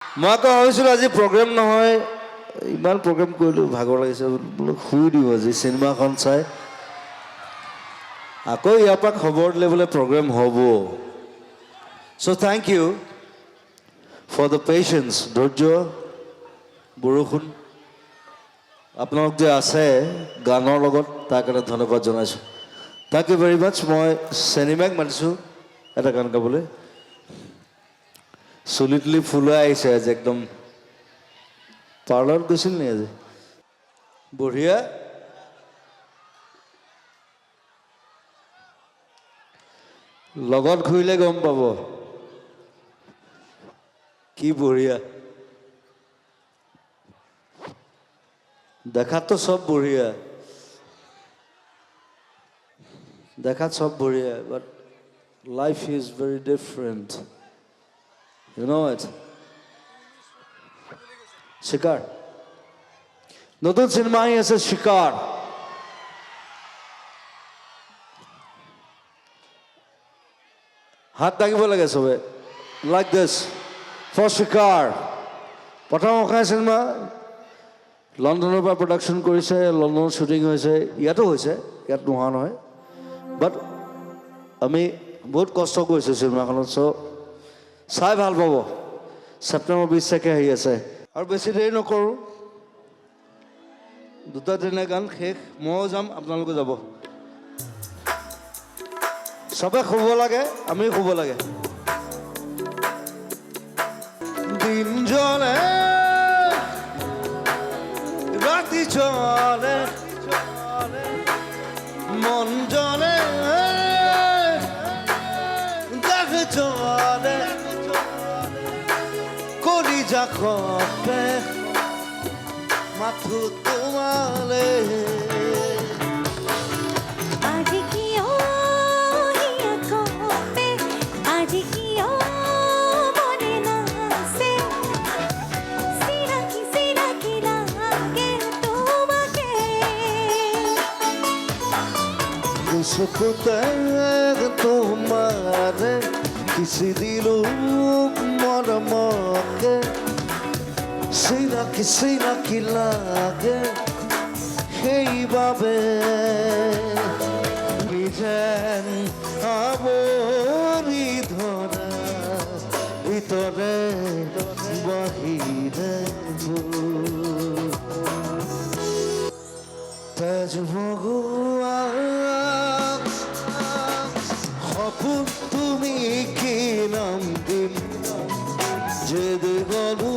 মই আকৌ ভাবিছিলোঁ আজি প্ৰগ্ৰেম নহয়, ইমান প্ৰগ্ৰেম কৰিলোঁ, ভাগৰ লাগিছে বোলো শুই দিওঁ আজি চিনেমাখন চাই। আকৌ ইয়াৰ পৰা খবৰ দিলে বোলে প্ৰগ্ৰেম হ'ব। So' thank you for the patience, ধৈৰ্য, বৰষুণ আপোনালোক যে আছে গানৰ লগত, তাৰ কাৰণে ধন্যবাদ জনাইছোঁ। থেংক ইউ ভেৰি মাছ। মই চেনিমেক মাতিছোঁ এটা গান গাবলৈ। চুলি তুলি ফুলাই আহিছে আজি একদম। পাৰ্লাৰত গৈছিল নি আজি? বঢ়িয়া। লগত ঘূৰিলে গম পাব কি বঢ়িয়া। দেখাততো সব বঢ়িয়া, দেখাত সব বঢ়িয়া, but life is very different, you know it. শিকাৰ নতুন চিনেমা আহি আছে, শিকাৰ। হাত দাঙিব লাগে চবে, লাইক দিছ ফৰ শিকাৰ। প্ৰথম অসমীয়া চিনেমা লণ্ডনৰ পৰা প্ৰডাকশ্যন কৰিছে, লণ্ডনত শ্বুটিং হৈছে, ইয়াতো হৈছে, ইয়াত নোহোৱা নহয়। বাট আমি বহুত কষ্ট কৰিছোঁ চিনেমাখনত, চ' চাই ভাল পাব। ছেপ্টেম্বৰ 20 তাৰিখে আহি আছে। আৰু বেছি দেৰি নকৰোঁ, 2-3 গান শেষ, ময়ো যাম আপোনালোকে যাব। চবে শুব লাগে, আমি শুব লাগে। দিন জ্বলে রাতি চলে, মন জ্বলে দেখ চলে, কলিজা খপে মাথু তোমালে। সুখতে তোমারে কিসি দিলু মরমকে, সিনা কি লাগে সেইভাবে নিজেন আবরি ধরা ভিতরে বাহিরে তেজ ভগবান সপোন তুমি কি নাম দিম, যে গলু